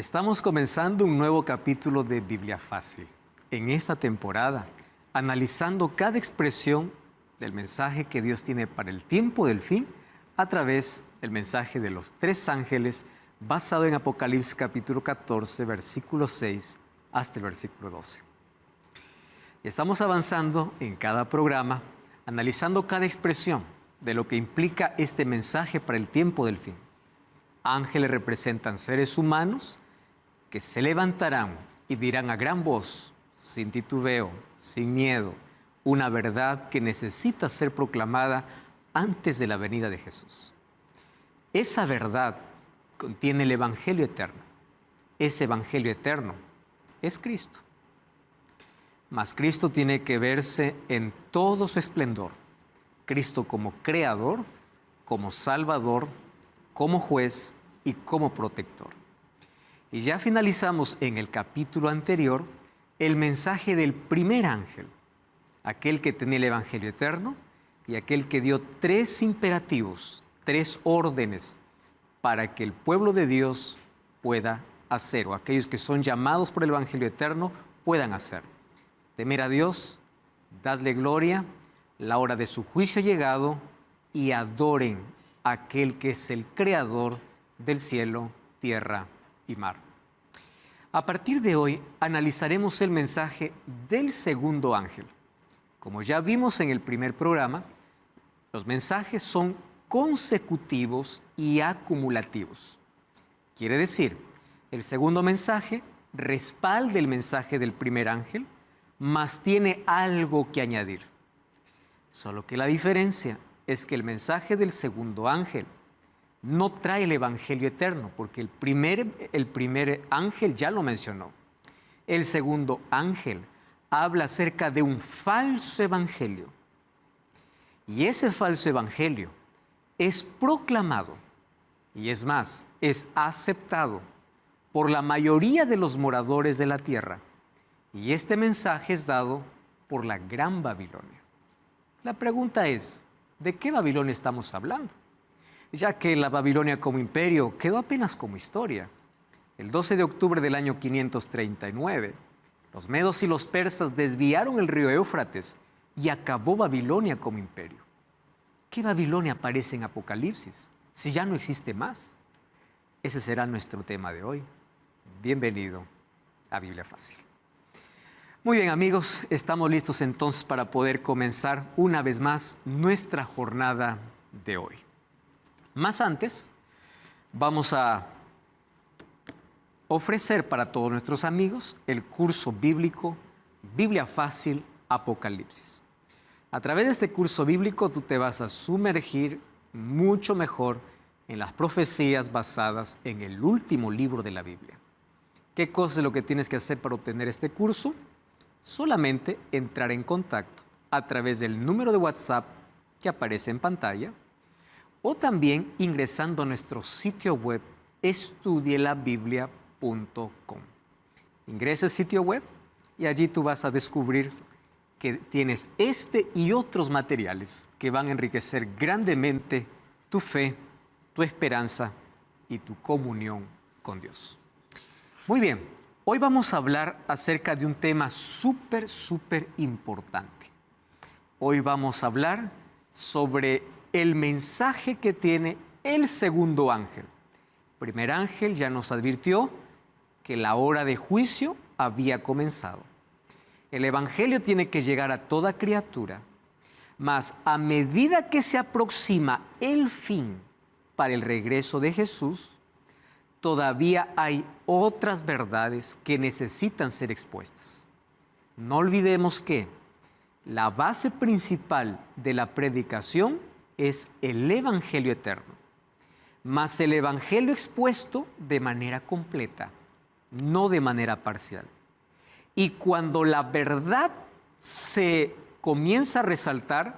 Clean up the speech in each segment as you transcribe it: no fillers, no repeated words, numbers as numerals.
Estamos comenzando un nuevo capítulo de Biblia Fácil. En esta temporada, analizando cada expresión del mensaje que Dios tiene para el tiempo del fin a través del mensaje de los tres ángeles basado en Apocalipsis capítulo 14, versículo 6 hasta el versículo 12. Estamos avanzando en cada programa, analizando cada expresión de lo que implica este mensaje para el tiempo del fin. Ángeles representan seres humanos que se levantarán y dirán a gran voz, sin titubeo, sin miedo, una verdad que necesita ser proclamada antes de la venida de Jesús. Esa verdad contiene el Evangelio eterno. Ese Evangelio eterno es Cristo. Mas Cristo tiene que verse en todo su esplendor. Cristo como creador, como salvador, como juez y como protector. Y ya finalizamos en el capítulo anterior el mensaje del primer ángel, aquel que tenía el Evangelio eterno y aquel que dio tres imperativos, tres órdenes para que el pueblo de Dios pueda hacer, o aquellos que son llamados por el Evangelio eterno puedan hacer. Temer a Dios, dadle gloria, la hora de su juicio ha llegado y adoren a aquel que es el creador del cielo, tierra y mar. A partir de hoy analizaremos el mensaje del segundo ángel. Como ya vimos en el primer programa, los mensajes son consecutivos y acumulativos. Quiere decir, el segundo mensaje respalda el mensaje del primer ángel, mas tiene algo que añadir. Solo que la diferencia es que el mensaje del segundo ángel no trae el Evangelio eterno, porque el primer ángel ya lo mencionó. El segundo ángel habla acerca de un falso evangelio. Y ese falso evangelio es proclamado, y es más, es aceptado por la mayoría de los moradores de la tierra. Y este mensaje es dado por la Gran Babilonia. La pregunta es, ¿de qué Babilonia estamos hablando? Ya que la Babilonia como imperio quedó apenas como historia. El 12 de octubre del año 539, los medos y los persas desviaron el río Éufrates y acabó Babilonia como imperio. ¿Qué Babilonia aparece en Apocalipsis si ya no existe más? Ese será nuestro tema de hoy. Bienvenido a Biblia Fácil. Muy bien, amigos, estamos listos entonces para poder comenzar una vez más nuestra jornada de hoy. Más antes, vamos a ofrecer para todos nuestros amigos el curso bíblico Biblia Fácil Apocalipsis. A través de este curso bíblico tú te vas a sumergir mucho mejor en las profecías basadas en el último libro de la Biblia. ¿Qué cosa es lo que tienes que hacer para obtener este curso? Solamente entrar en contacto a través del número de WhatsApp que aparece en pantalla o también ingresando a nuestro sitio web estudielabiblia.com. Ingresa al sitio web y allí tú vas a descubrir que tienes este y otros materiales que van a enriquecer grandemente tu fe, tu esperanza y tu comunión con Dios. Muy bien. Hoy vamos a hablar acerca de un tema súper importante. Hoy vamos a hablar sobre el mensaje que tiene el segundo ángel. El primer ángel ya nos advirtió que la hora de juicio había comenzado. El Evangelio tiene que llegar a toda criatura, mas a medida que se aproxima el fin para el regreso de Jesús, todavía hay otras verdades que necesitan ser expuestas. No olvidemos que la base principal de la predicación es el Evangelio eterno, mas el Evangelio expuesto de manera completa, no de manera parcial. Y cuando la verdad se comienza a resaltar,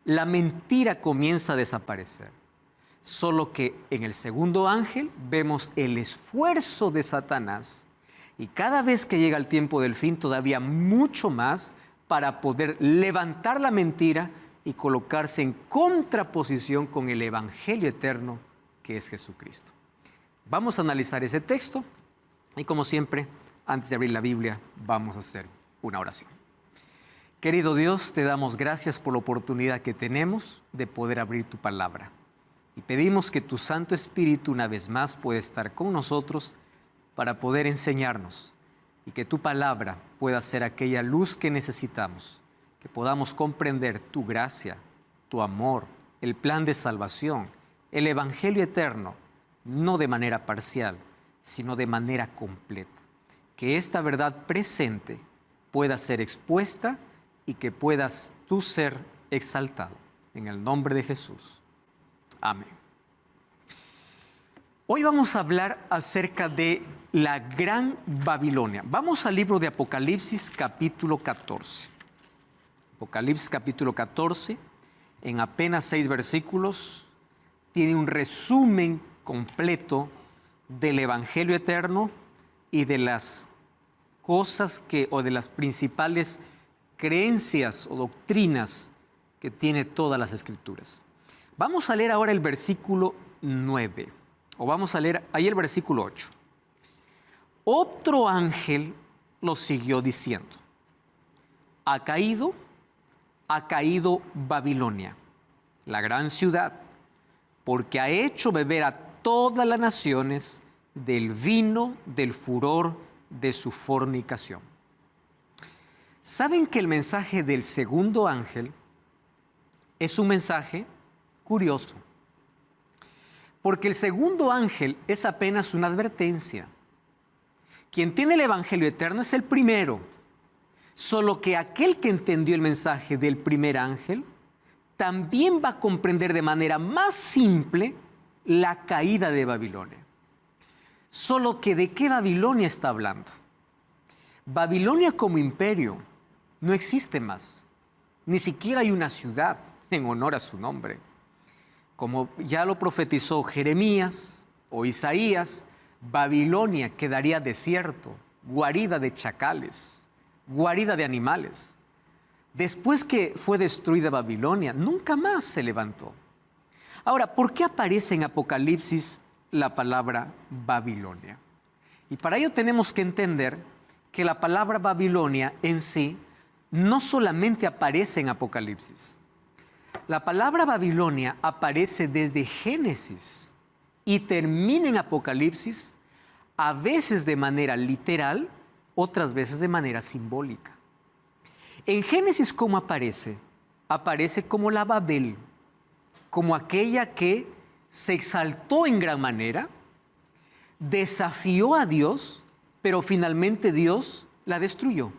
la mentira comienza a desaparecer. Solo que en el segundo ángel vemos el esfuerzo de Satanás y cada vez que llega el tiempo del fin todavía mucho más para poder levantar la mentira y colocarse en contraposición con el Evangelio eterno que es Jesucristo. Vamos a analizar ese texto Y como siempre, antes de abrir la Biblia, vamos a hacer una oración. Querido Dios, te damos gracias por la oportunidad que tenemos de poder abrir tu palabra. Y pedimos que tu Santo Espíritu una vez más pueda estar con nosotros para poder enseñarnos y que tu palabra pueda ser aquella luz que necesitamos, que podamos comprender tu gracia, tu amor, el plan de salvación, el Evangelio eterno, no de manera parcial, sino de manera completa. Que esta verdad presente pueda ser expuesta y que puedas tú ser exaltado. En el nombre de Jesús. Amén. Hoy vamos a hablar acerca de la Gran Babilonia. Vamos al libro de Apocalipsis capítulo 14. Apocalipsis capítulo 14, en apenas 6 versículos, tiene un resumen completo del Evangelio eterno y de las cosas o de las principales creencias o doctrinas que tiene todas las Escrituras. Vamos a leer ahora el versículo 9, o vamos a leer ahí el versículo 8. Otro ángel lo siguió diciendo: ha caído Babilonia, la gran ciudad, porque ha hecho beber a todas las naciones del vino del furor de su fornicación. ¿Saben que el mensaje del segundo ángel es un mensaje curioso? Porque el segundo ángel es apenas una advertencia. Quien tiene el Evangelio eterno es el primero, solo que aquel que entendió el mensaje del primer ángel también va a comprender de manera más simple la caída de Babilonia. Solo que ¿de qué Babilonia está hablando? Babilonia como imperio no existe más. Ni siquiera hay una ciudad en honor a su nombre. Como ya lo profetizó Jeremías o Isaías, Babilonia quedaría desierto, guarida de chacales, guarida de animales. Después que fue destruida Babilonia, nunca más se levantó. Ahora, ¿por qué aparece en Apocalipsis la palabra Babilonia? Y para ello tenemos que entender que la palabra Babilonia en sí no solamente aparece en Apocalipsis. La palabra Babilonia aparece desde Génesis y termina en Apocalipsis, a veces de manera literal, otras veces de manera simbólica. En Génesis, ¿cómo aparece? Aparece como la Babel, como aquella que se exaltó en gran manera, desafió a Dios, pero finalmente Dios la destruyó.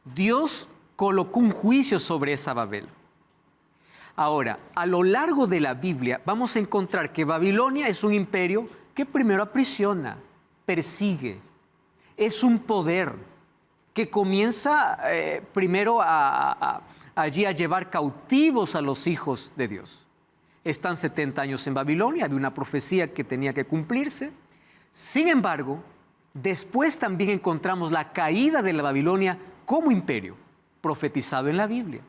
Dios colocó un juicio sobre esa Babel. Ahora, a lo largo de la Biblia vamos a encontrar que Babilonia es un imperio que primero aprisiona, persigue, es un poder que comienza primero allí a llevar cautivos a los hijos de Dios. Están 70 años en Babilonia, había una profecía que tenía que cumplirse. Sin embargo, después también encontramos la caída de la Babilonia como imperio, profetizado en la Biblia.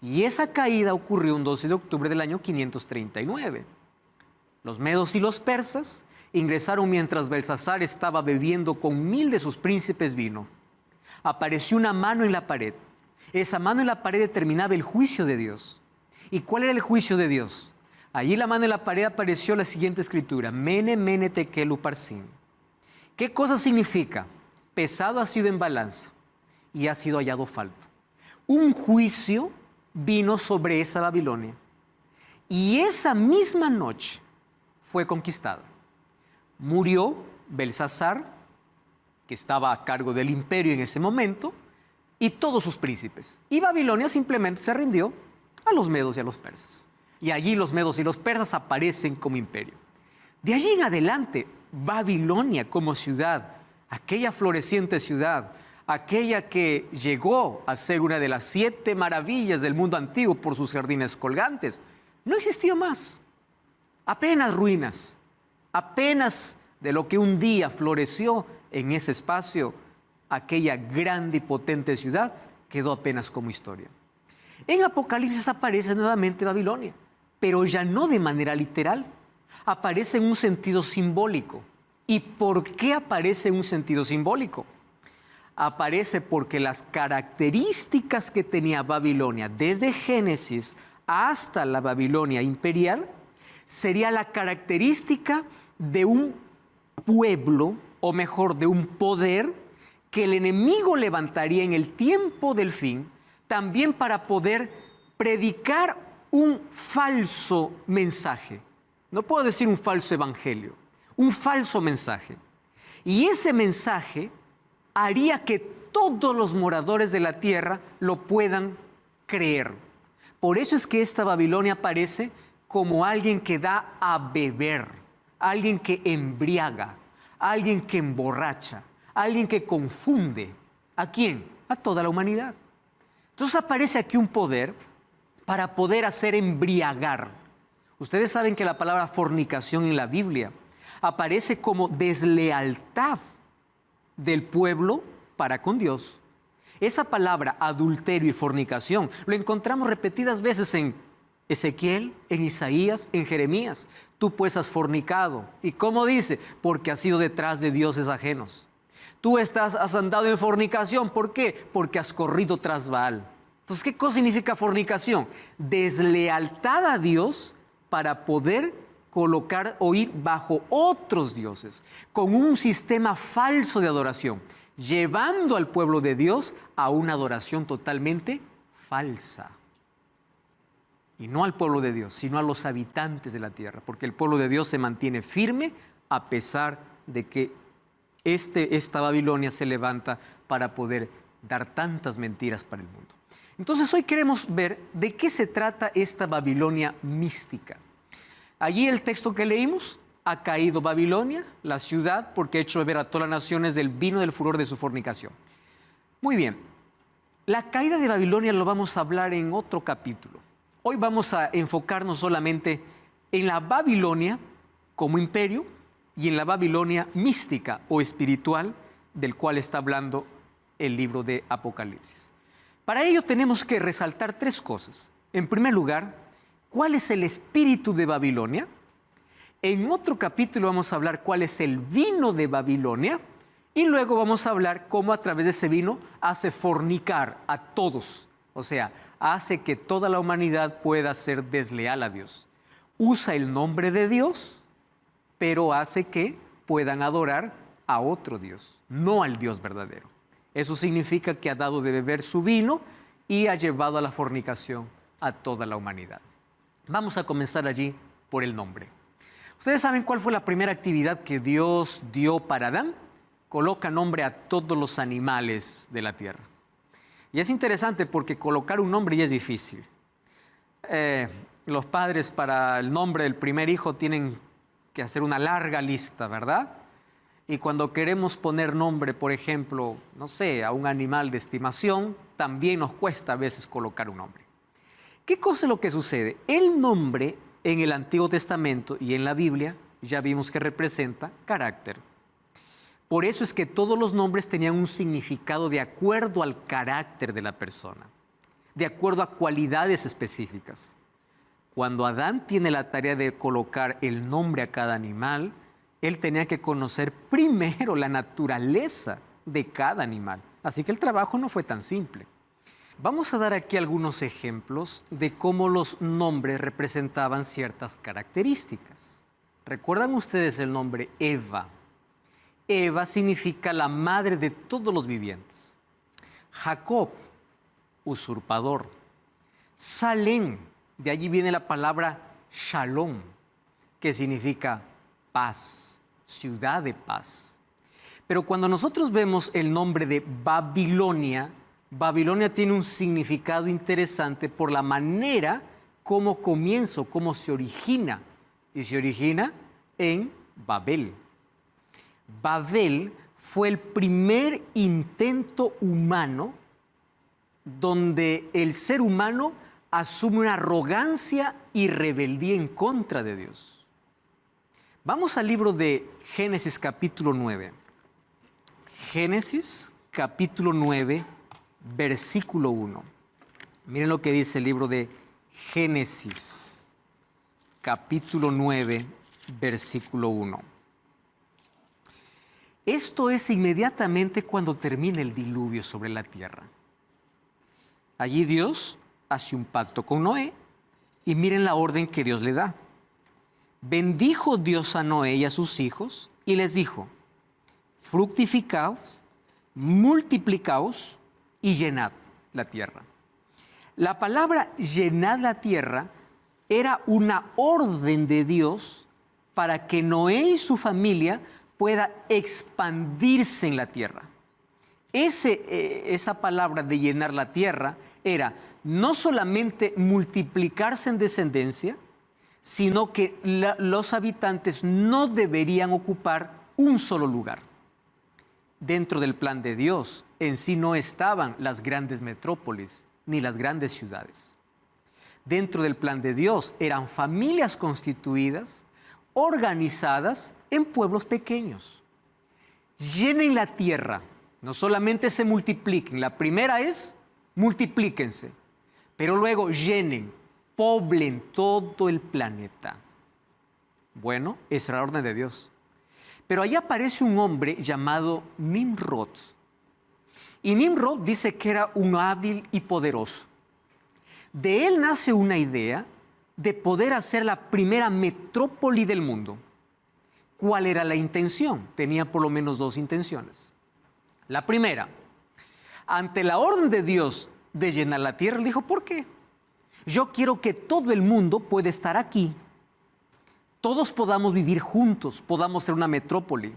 Y esa caída ocurrió un 12 de octubre del año 539. Los medos y los persas ingresaron mientras Belsasar estaba bebiendo con 1000 de sus príncipes vino. Apareció una mano en la pared. Esa mano en la pared determinaba el juicio de Dios. ¿Y cuál era el juicio de Dios? Allí la mano en la pared apareció la siguiente escritura: Mene, mene, tekel, uparsin. ¿Qué cosa significa? Pesado ha sido en balanza y ha sido hallado falto. Un juicio vino sobre esa Babilonia. Y esa misma noche fue conquistada. Murió Belsasar, que estaba a cargo del imperio en ese momento, y todos sus príncipes. Y Babilonia simplemente se rindió a los medos y a los persas. Y allí los medos y los persas aparecen como imperio. De allí en adelante, Babilonia como ciudad, aquella floreciente ciudad, aquella que llegó a ser una de las 7 maravillas del mundo antiguo por sus jardines colgantes, no existió más. Apenas ruinas, apenas de lo que un día floreció en ese espacio, aquella grande y potente ciudad quedó apenas como historia. En Apocalipsis aparece nuevamente Babilonia, pero ya no de manera literal, aparece en un sentido simbólico. ¿Y por qué aparece en un sentido simbólico? Aparece porque las características que tenía Babilonia desde Génesis hasta la Babilonia imperial sería la característica de un pueblo, o mejor, de un poder que el enemigo levantaría en el tiempo del fin, también para poder predicar un falso mensaje. No puedo decir un falso evangelio, un falso mensaje. Y ese mensaje haría que todos los moradores de la tierra lo puedan creer. Por eso es que esta Babilonia aparece como alguien que da a beber, alguien que embriaga, alguien que emborracha, alguien que confunde. ¿A quién? A toda la humanidad. Entonces aparece aquí un poder para poder hacer embriagar. Ustedes saben que la palabra fornicación en la Biblia aparece como deslealtad del pueblo para con Dios. Esa palabra adulterio y fornicación lo encontramos repetidas veces en Ezequiel, en Isaías, en Jeremías. Tú pues has fornicado. ¿Y cómo dice? Porque has ido detrás de dioses ajenos. Tú has andado en fornicación. ¿Por qué? Porque has corrido tras Baal. Entonces, ¿qué cosa significa fornicación? Deslealtad a Dios para poder colocar o ir bajo otros dioses, con un sistema falso de adoración, llevando al pueblo de Dios a una adoración totalmente falsa. Y no al pueblo de Dios, sino a los habitantes de la tierra, porque el pueblo de Dios se mantiene firme a pesar de que esta Babilonia se levanta para poder dar tantas mentiras para el mundo. Entonces hoy queremos ver de qué se trata esta Babilonia mística. Allí el texto que leímos: ha caído Babilonia, la ciudad, porque ha hecho beber a todas las naciones del vino del furor de su fornicación. Muy bien, la caída de Babilonia lo vamos a hablar en otro capítulo. Hoy vamos a enfocarnos solamente en la Babilonia como imperio y en la Babilonia mística o espiritual del cual está hablando el libro de Apocalipsis. Para ello tenemos que resaltar tres cosas. En primer lugar, ¿cuál es el espíritu de Babilonia? En otro capítulo vamos a hablar cuál es el vino de Babilonia y luego vamos a hablar cómo a través de ese vino hace fornicar a todos. O sea, hace que toda la humanidad pueda ser desleal a Dios. Usa el nombre de Dios, pero hace que puedan adorar a otro Dios, no al Dios verdadero. Eso significa que ha dado de beber su vino y ha llevado a la fornicación a toda la humanidad. Vamos a comenzar allí por el nombre. ¿Ustedes saben cuál fue la primera actividad que Dios dio para Adán? Coloca nombre a todos los animales de la tierra. Y es interesante porque colocar un nombre ya es difícil. Los padres para el nombre del primer hijo tienen que hacer una larga lista, ¿verdad? Y cuando queremos poner nombre, por ejemplo, no sé, a un animal de estimación, también nos cuesta a veces colocar un nombre. ¿Qué cosa es lo que sucede? El nombre en el Antiguo Testamento y en la Biblia ya vimos que representa carácter. Por eso es que todos los nombres tenían un significado de acuerdo al carácter de la persona, de acuerdo a cualidades específicas. Cuando Adán tiene la tarea de colocar el nombre a cada animal, él tenía que conocer primero la naturaleza de cada animal. Así que el trabajo no fue tan simple. Vamos a dar aquí algunos ejemplos de cómo los nombres representaban ciertas características. ¿Recuerdan ustedes el nombre Eva? Eva significa la madre de todos los vivientes. Jacob, usurpador. Salem, de allí viene la palabra Shalom, que significa paz, ciudad de paz. Pero cuando nosotros vemos el nombre de Babilonia, Babilonia tiene un significado interesante por la manera como comienza, cómo se origina. Y se origina en Babel. Babel fue el primer intento humano donde el ser humano asume una arrogancia y rebeldía en contra de Dios. Vamos al libro de Génesis capítulo 9. Génesis capítulo 9, versículo 1. Miren lo que dice el libro de Génesis capítulo 9, versículo 1. Esto es inmediatamente cuando termina el diluvio sobre la tierra. Allí Dios hace un pacto con Noé y miren la orden que Dios le da. Bendijo Dios a Noé y a sus hijos y les dijo: fructificaos, multiplicaos y llenad la tierra. La palabra llenad la tierra era una orden de Dios para que Noé y su familia pueda expandirse en la tierra. Esa palabra de llenar la tierra era no solamente multiplicarse en descendencia, sino que los habitantes no deberían ocupar un solo lugar. Dentro del plan de Dios en sí no estaban las grandes metrópolis ni las grandes ciudades. Dentro del plan de Dios eran familias constituidas, organizadas en pueblos pequeños. Llenen la tierra, no solamente se multipliquen. La primera es multiplíquense, pero luego llenen, poblen todo el planeta. Bueno, esa era la orden de Dios. Pero allí aparece un hombre llamado Nimrod. Y Nimrod dice que era un hábil y poderoso. De él nace una idea de poder hacer la primera metrópoli del mundo. ¿Cuál era la intención? Tenía por lo menos dos intenciones. La primera, ante la orden de Dios de llenar la tierra, él dijo: ¿por qué? Yo quiero que todo el mundo pueda estar aquí. Todos podamos vivir juntos, podamos ser una metrópoli.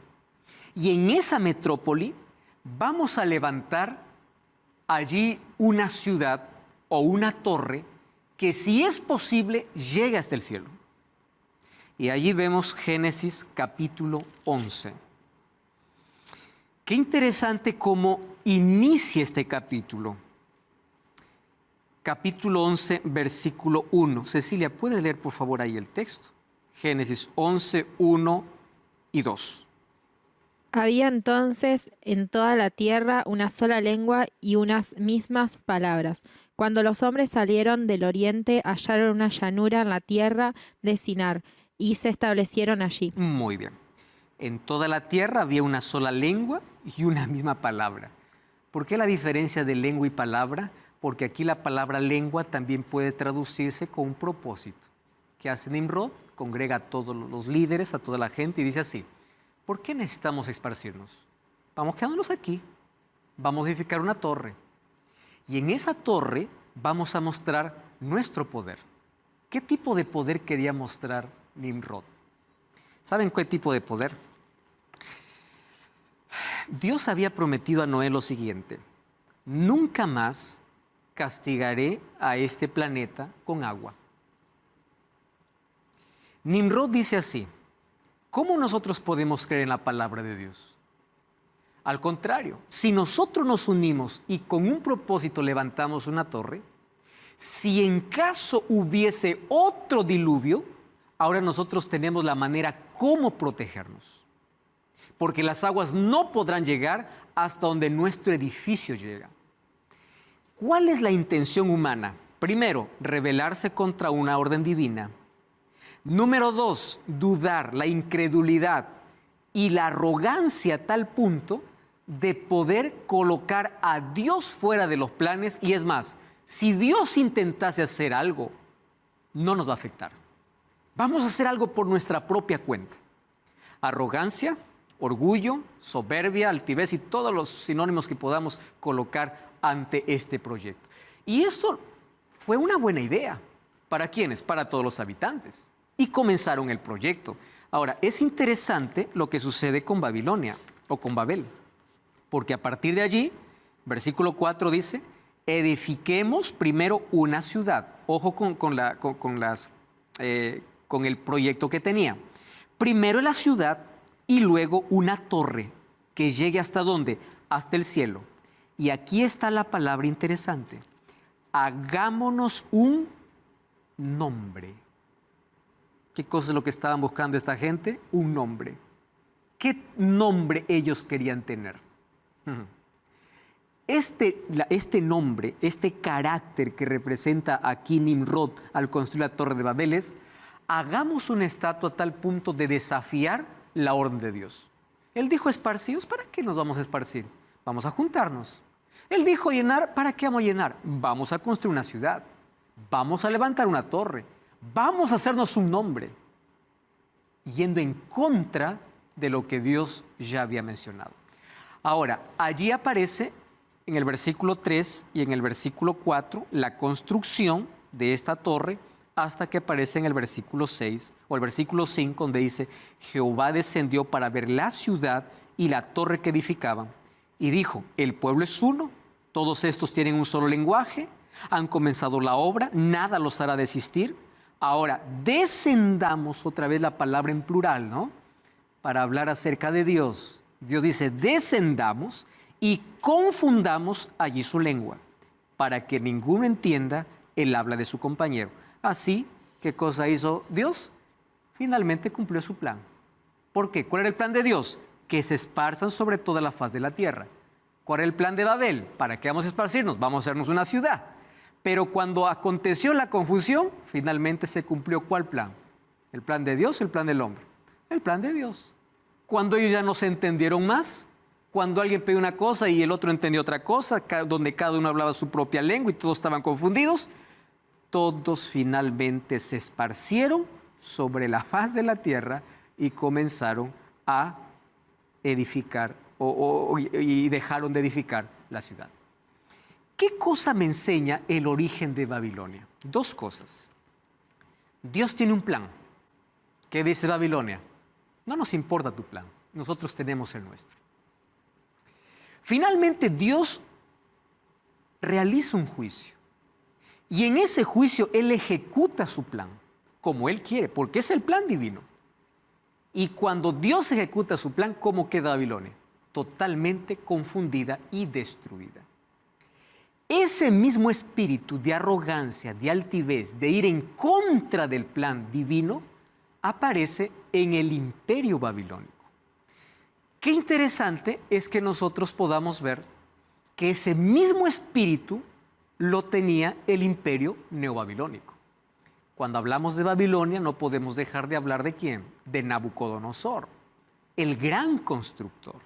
Y en esa metrópoli vamos a levantar allí una ciudad o una torre que, si es posible, llegue hasta el cielo. Y allí vemos Génesis capítulo 11. Qué interesante cómo inicia este capítulo. Capítulo 11, versículo 1. Cecilia, ¿puedes leer por favor ahí el texto? Génesis 11, 1 y 2. Había entonces en toda la tierra una sola lengua y unas mismas palabras. Cuando los hombres salieron del oriente, hallaron una llanura en la tierra de Sinar y se establecieron allí. Muy bien. En toda la tierra había una sola lengua y una misma palabra. ¿Por qué la diferencia de lengua y palabra? Porque aquí la palabra lengua también puede traducirse con un propósito. ¿Qué hace Nimrod? Congrega a todos los líderes, a toda la gente, y dice así: ¿por qué necesitamos esparcirnos? Vamos quedándonos aquí, vamos a edificar una torre. Y en esa torre vamos a mostrar nuestro poder. ¿Qué tipo de poder quería mostrar Nimrod? ¿Saben qué tipo de poder? Dios había prometido a Noé lo siguiente: nunca más castigaré a este planeta con agua. Nimrod dice así: ¿cómo nosotros podemos creer en la palabra de Dios? Al contrario, si nosotros nos unimos y con un propósito levantamos una torre, si en caso hubiese otro diluvio, ahora nosotros tenemos la manera cómo protegernos. Porque las aguas no podrán llegar hasta donde nuestro edificio llega. ¿Cuál es la intención humana? Primero, rebelarse contra una orden divina. Número 2, dudar, la incredulidad y la arrogancia a tal punto de poder colocar a Dios fuera de los planes. Y es más, si Dios intentase hacer algo, no nos va a afectar. Vamos a hacer algo por nuestra propia cuenta. Arrogancia, orgullo, soberbia, altivez y todos los sinónimos que podamos colocar ante este proyecto. Y eso fue una buena idea. ¿Para quiénes? Para todos los habitantes. Y comenzaron el proyecto. Ahora, es interesante lo que sucede con Babilonia o con Babel, porque a partir de allí, versículo 4 dice: edifiquemos primero una ciudad. Ojo con el proyecto que tenía. Primero la ciudad y luego una torre que llegue ¿hasta dónde? Hasta el cielo. Y aquí está la palabra interesante: hagámonos un nombre. ¿Qué cosa es lo que estaban buscando esta gente? Un nombre. ¿Qué nombre ellos querían tener? Este nombre, este carácter que representa aquí Nimrod al construir la Torre de Babel es: hagamos una estatua a tal punto de desafiar la orden de Dios. Él dijo esparcidos, ¿para qué nos vamos a esparcir? Vamos a juntarnos. Él dijo llenar, ¿para qué vamos a llenar? Vamos a construir una ciudad, vamos a levantar una torre, vamos a hacernos un nombre, yendo en contra de lo que Dios ya había mencionado. Ahora, allí aparece en el versículo 3 y en el versículo 4 la construcción de esta torre, hasta que aparece en el versículo 6 o el versículo 5, donde dice: Jehová descendió para ver la ciudad y la torre que edificaban, y dijo: el pueblo es uno, todos estos tienen un solo lenguaje, han comenzado la obra, nada los hará desistir. Ahora, descendamos, otra vez la palabra en plural, ¿no? Para hablar acerca de Dios. Dios dice: descendamos y confundamos allí su lengua, para que ninguno entienda el habla de su compañero. Así, ¿qué cosa hizo Dios? Finalmente cumplió su plan. ¿Por qué? ¿Cuál era el plan de Dios? Que se esparzan sobre toda la faz de la tierra. ¿Cuál era el plan de Babel? ¿Para qué vamos a esparcirnos? Vamos a hacernos una ciudad. Pero cuando aconteció la confusión, finalmente se cumplió ¿cuál plan? ¿El plan de Dios o el plan del hombre? El plan de Dios. Cuando ellos ya no se entendieron más, cuando alguien pidió una cosa y el otro entendió otra cosa, donde cada uno hablaba su propia lengua y todos estaban confundidos, todos finalmente se esparcieron sobre la faz de la tierra y comenzaron a edificar y dejaron de edificar la ciudad. ¿Qué cosa me enseña el origen de Babilonia? Dos cosas. Dios tiene un plan. ¿Qué dice Babilonia? No nos importa tu plan, nosotros tenemos el nuestro. Finalmente Dios realiza un juicio y en ese juicio Él ejecuta su plan como Él quiere, porque es el plan divino. Y cuando Dios ejecuta su plan, ¿cómo queda Babilonia? Totalmente confundida y destruida. Ese mismo espíritu de arrogancia, de altivez, de ir en contra del plan divino, aparece en el imperio babilónico. Qué interesante es que nosotros podamos ver que ese mismo espíritu lo tenía el imperio neobabilónico. Cuando hablamos de Babilonia no podemos dejar de hablar ¿de quién? De Nabucodonosor, el gran constructor.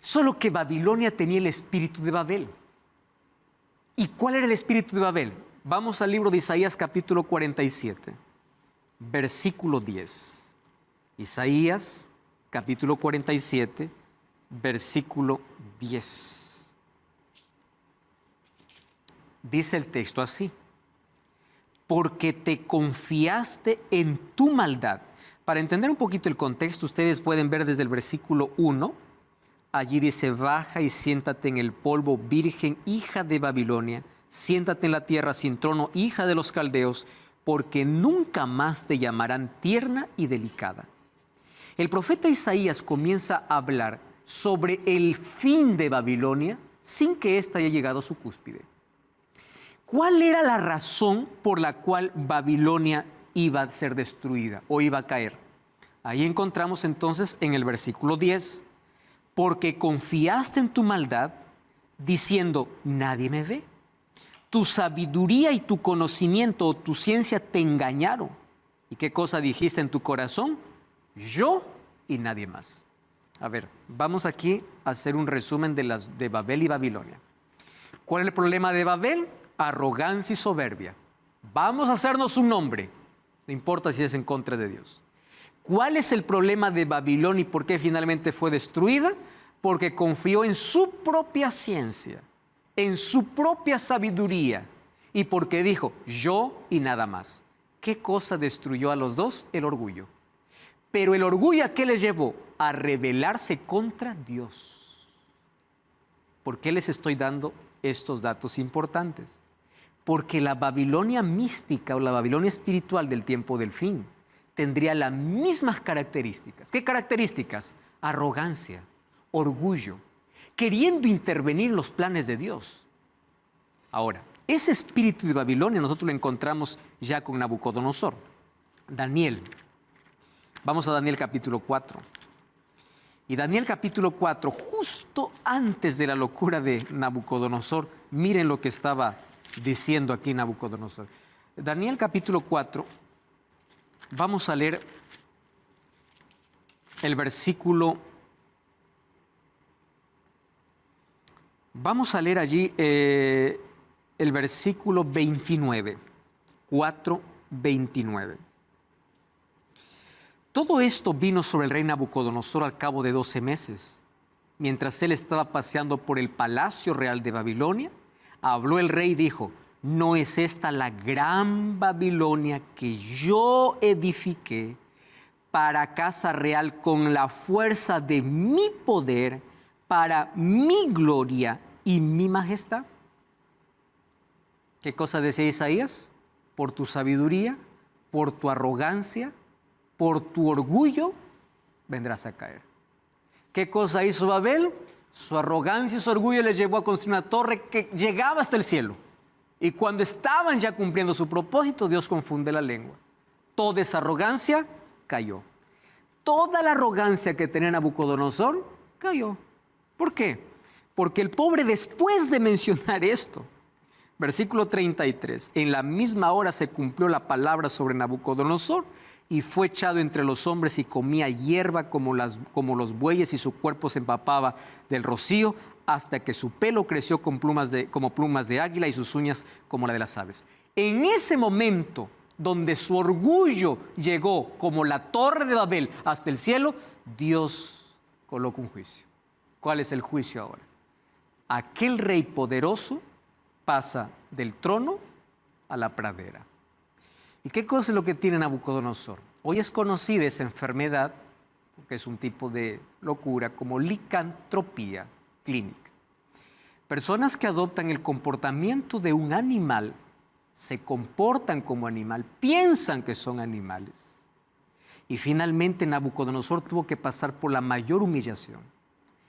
Solo que Babilonia tenía el espíritu de Babel. ¿Y cuál era el espíritu de Babel? Vamos al libro de Isaías capítulo 47, versículo 10. Isaías capítulo 47, versículo 10. Dice el texto así: porque te confiaste en tu maldad. Para entender un poquito el contexto, ustedes pueden ver desde el versículo 1, allí dice: baja y siéntate en el polvo, virgen, hija de Babilonia, siéntate en la tierra sin trono, hija de los caldeos, porque nunca más te llamarán tierna y delicada. El profeta Isaías comienza a hablar sobre el fin de Babilonia sin que ésta haya llegado a su cúspide. ¿Cuál era la razón por la cual Babilonia iba a ser destruida o iba a caer? Ahí encontramos entonces en el versículo 10, porque confiaste en tu maldad, diciendo: nadie me ve. Tu sabiduría y tu conocimiento o tu ciencia te engañaron. ¿Y qué cosa dijiste en tu corazón? Yo y nadie más. A ver, vamos aquí a hacer un resumen de Babel y Babilonia. ¿Cuál es el problema de Babel? Arrogancia y soberbia. Vamos a hacernos un nombre, no importa si es en contra de Dios. ¿Cuál es el problema de Babilonia y por qué finalmente fue destruida? Porque confió en su propia ciencia, en su propia sabiduría, y porque dijo: yo y nada más. ¿Qué cosa destruyó a los dos? El orgullo. Pero el orgullo, ¿a qué les llevó? A rebelarse contra Dios. ¿Por qué les estoy dando estos datos importantes? Porque la Babilonia mística o la Babilonia espiritual del tiempo del fin tendría las mismas características. ¿Qué características? Arrogancia, orgullo, queriendo intervenir en los planes de Dios. Ahora, ese espíritu de Babilonia nosotros lo encontramos ya con Nabucodonosor. Daniel. Vamos a Daniel capítulo 4. Y Daniel capítulo 4, justo antes de la locura de Nabucodonosor, miren lo que estaba diciendo aquí Nabucodonosor. Daniel capítulo 4, vamos a leer el versículo Vamos a leer allí el versículo 29, 4:29. Todo esto vino sobre el rey Nabucodonosor al cabo de 12 meses. Mientras él estaba paseando por el palacio real de Babilonia, habló el rey y dijo: ¿no es esta la gran Babilonia que yo edifiqué para casa real con la fuerza de mi poder, para mi gloria y mi majestad? ¿Qué cosa decía Isaías? Por tu sabiduría, por tu arrogancia, por tu orgullo, vendrás a caer. ¿Qué cosa hizo Babel? Su arrogancia y su orgullo les llevó a construir una torre que llegaba hasta el cielo. Y cuando estaban ya cumpliendo su propósito, Dios confunde la lengua. Toda esa arrogancia cayó. Toda la arrogancia que tenía Nabucodonosor cayó. ¿Por qué? Porque el pobre, después de mencionar esto, versículo 33, en la misma hora se cumplió la palabra sobre Nabucodonosor y fue echado entre los hombres y comía hierba como los bueyes y su cuerpo se empapaba del rocío hasta que su pelo creció como plumas de águila y sus uñas como la de las aves. En ese momento donde su orgullo llegó como la torre de Babel hasta el cielo, Dios coloca un juicio. ¿Cuál es el juicio ahora? Aquel rey poderoso pasa del trono a la pradera. ¿Y qué cosa es lo que tiene Nabucodonosor? Hoy es conocida esa enfermedad, porque es un tipo de locura, como licantropía clínica. Personas que adoptan el comportamiento de un animal, se comportan como animal, piensan que son animales. Y finalmente Nabucodonosor tuvo que pasar por la mayor humillación.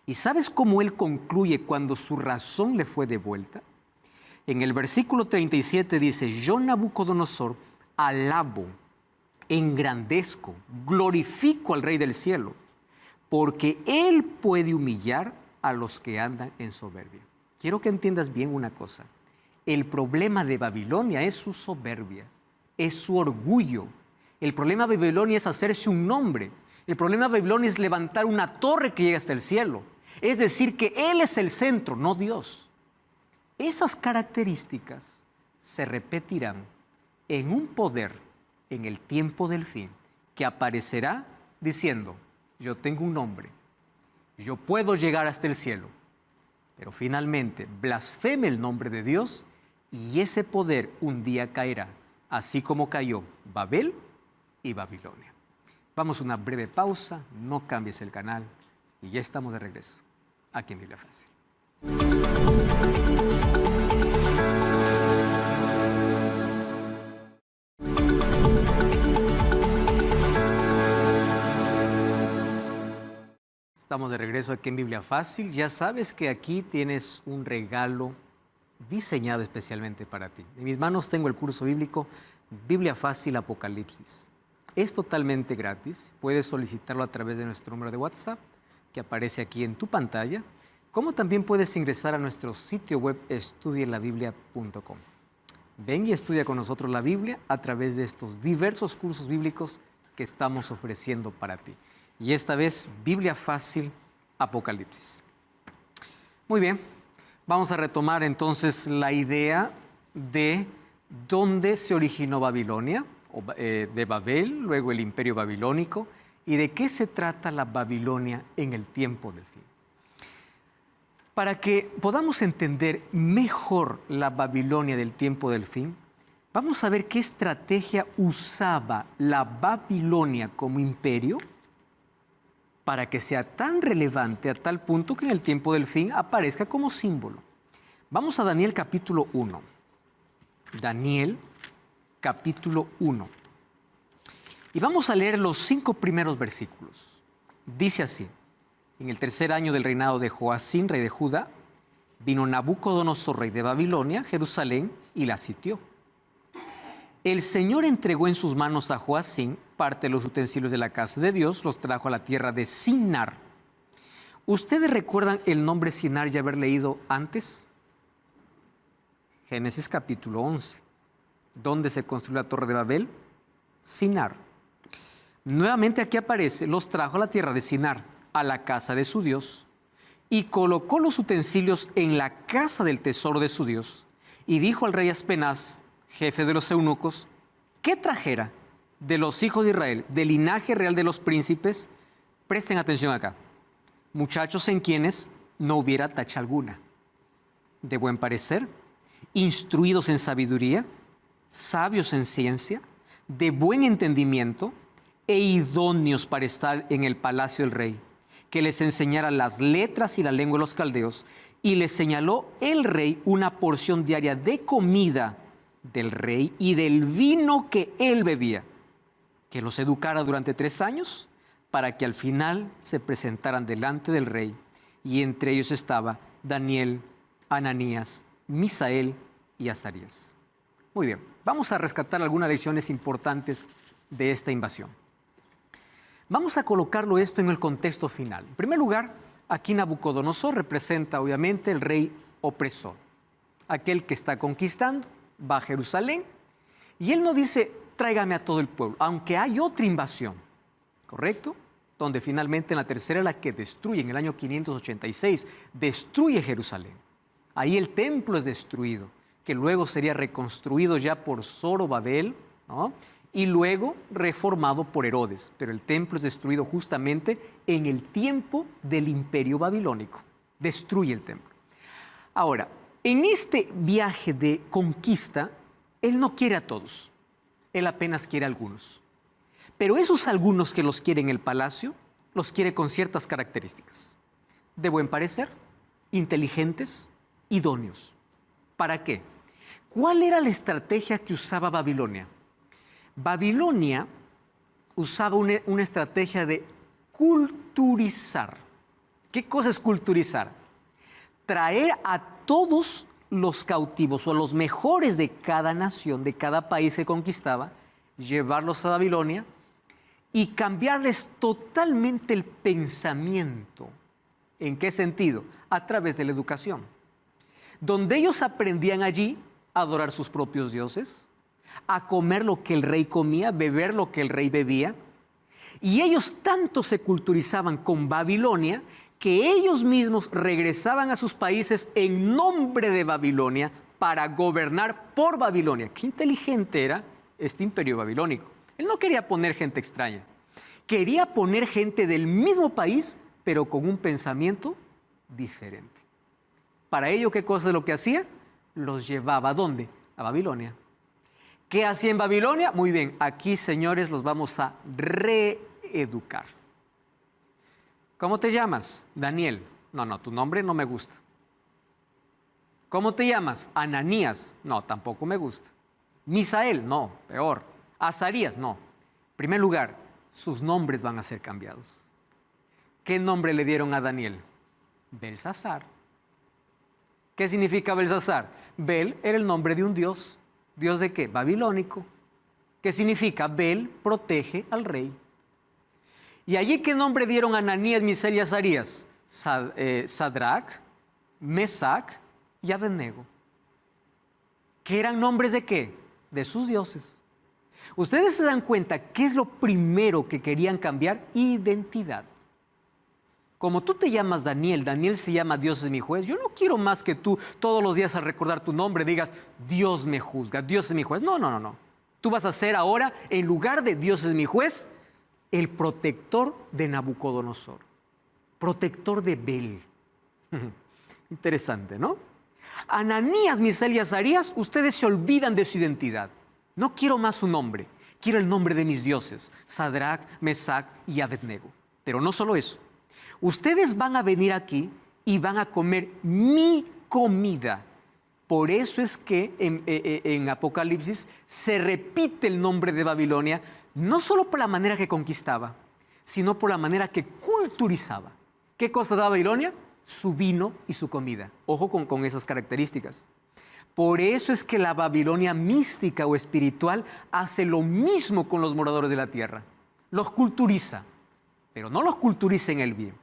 ¿Y sabes cómo él concluye cuando su razón le fue devuelta? En el versículo 37 dice: yo, Nabucodonosor, alabo, engrandezco, glorifico al Rey del cielo, porque Él puede humillar a los que andan en soberbia. Quiero que entiendas bien una cosa. El problema de Babilonia es su soberbia, es su orgullo. El problema de Babilonia es hacerse un nombre. El problema de Babilonia es levantar una torre que llega hasta el cielo. Es decir, que Él es el centro, no Dios. Esas características se repetirán en un poder en el tiempo del fin que aparecerá diciendo: yo tengo un nombre, yo puedo llegar hasta el cielo, pero finalmente blasfeme el nombre de Dios y ese poder un día caerá, así como cayó Babel y Babilonia. Vamos a una breve pausa, no cambies el canal y ya estamos de regreso aquí en Biblia Fácil. Estamos de regreso aquí en Biblia Fácil. Ya sabes que aquí tienes un regalo diseñado especialmente para ti. En mis manos tengo el curso bíblico Biblia Fácil Apocalipsis. Es totalmente gratis. Puedes solicitarlo a través de nuestro número de WhatsApp que aparece aquí en tu pantalla, como también puedes ingresar a nuestro sitio web estudielabiblia.com. Ven y estudia con nosotros la Biblia a través de estos diversos cursos bíblicos que estamos ofreciendo para ti. Y esta vez, Biblia Fácil Apocalipsis. Muy bien, vamos a retomar entonces la idea de dónde se originó Babilonia, de Babel, luego el imperio babilónico, y de qué se trata la Babilonia en el tiempo del fin. Para que podamos entender mejor la Babilonia del tiempo del fin, vamos a ver qué estrategia usaba la Babilonia como imperio para que sea tan relevante a tal punto que en el tiempo del fin aparezca como símbolo. Vamos a Daniel capítulo 1. Daniel capítulo 1. Y vamos a leer los 5 primeros versículos. Dice así: en el tercer año del reinado de Joacim, rey de Judá, vino Nabucodonosor, rey de Babilonia, Jerusalén, y la sitió. El Señor entregó en sus manos a Joacim parte de los utensilios de la casa de Dios, los trajo a la tierra de Sinar. ¿Ustedes recuerdan el nombre Sinar ya haber leído antes? Génesis capítulo 11. ¿Dónde se construyó la torre de Babel? Sinar. Nuevamente aquí aparece: los trajo a la tierra de Sinar, a la casa de su Dios, y colocó los utensilios en la casa del tesoro de su Dios. Y dijo al rey Aspenaz, jefe de los eunucos, que trajera de los hijos de Israel, del linaje real de los príncipes, presten atención acá, muchachos en quienes no hubiera tacha alguna, de buen parecer, instruidos en sabiduría, sabios en ciencia, de buen entendimiento e idóneos para estar en el palacio del rey, que les enseñara las letras y la lengua de los caldeos, y les señaló el rey una porción diaria de comida del rey y del vino que él bebía, que los educara durante 3 años, para que al final se presentaran delante del rey, y entre ellos estaba Daniel, Ananías, Misael y Azarías. Muy bien, vamos a rescatar algunas lecciones importantes de esta invasión. Vamos a colocarlo esto en el contexto final. En primer lugar, aquí Nabucodonosor representa obviamente el rey opresor, aquel que está conquistando, va a Jerusalén, y él no dice, tráigame a todo el pueblo, aunque hay otra invasión, ¿correcto? Donde finalmente en la tercera, la que destruye en el año 586, destruye Jerusalén. Ahí el templo es destruido, que luego sería reconstruido ya por Zorobabel, ¿no? Y luego reformado por Herodes. Pero el templo es destruido justamente en el tiempo del imperio babilónico. Destruye el templo. Ahora, en este viaje de conquista, él no quiere a todos. Él apenas quiere a algunos. Pero esos algunos que los quiere en el palacio, los quiere con ciertas características. De buen parecer, inteligentes, idóneos. ¿Para qué? ¿Cuál era la estrategia que usaba Babilonia? Babilonia usaba una estrategia de culturizar. ¿Qué cosa es culturizar? Traer a todos los cautivos o a los mejores de cada nación, de cada país que conquistaba, llevarlos a Babilonia y cambiarles totalmente el pensamiento. ¿En qué sentido? A través de la educación. Donde ellos aprendían allí a adorar sus propios dioses, a comer lo que el rey comía, beber lo que el rey bebía. Y ellos tanto se culturizaban con Babilonia que ellos mismos regresaban a sus países en nombre de Babilonia para gobernar por Babilonia. Qué inteligente era este imperio babilónico. Él no quería poner gente extraña. Quería poner gente del mismo país, pero con un pensamiento diferente. Para ello, ¿qué cosa es lo que hacía? Los llevaba ¿a dónde? A Babilonia. ¿Qué hacía en Babilonia? Muy bien, aquí, señores, los vamos a reeducar. ¿Cómo te llamas? Daniel. No, tu nombre no me gusta. ¿Cómo te llamas? Ananías. No, tampoco me gusta. Misael. No, peor. Azarías. No. En primer lugar, sus nombres van a ser cambiados. ¿Qué nombre le dieron a Daniel? Belsasar. ¿Qué significa Belsasar? Bel era el nombre de un dios. ¿Dios de qué? Babilónico. ¿Qué significa? Bel protege al rey. ¿Y allí qué nombre dieron a Ananías, Misael y Azarías? Sadrach, Mesac y Abednego. ¿Qué eran nombres de qué? De sus dioses. Ustedes se dan cuenta, ¿qué es lo primero que querían cambiar? Identidad. Como tú te llamas Daniel, Daniel se llama Dios es mi juez. Yo no quiero más que tú todos los días al recordar tu nombre digas, Dios me juzga, Dios es mi juez. No. Tú vas a ser ahora, en lugar de Dios es mi juez, el protector de Nabucodonosor, protector de Bel. Interesante, ¿no? Ananías, Misael y Azarías, ustedes se olvidan de su identidad. No quiero más su nombre, quiero el nombre de mis dioses, Sadrach, Mesac y Abednego. Pero no solo eso. Ustedes van a venir aquí y van a comer mi comida. Por eso es que en Apocalipsis se repite el nombre de Babilonia, no solo por la manera que conquistaba, sino por la manera que culturizaba. ¿Qué cosa da Babilonia? Su vino y su comida. Ojo con esas características. Por eso es que la Babilonia mística o espiritual hace lo mismo con los moradores de la tierra. Los culturiza, pero no los culturiza en el bien.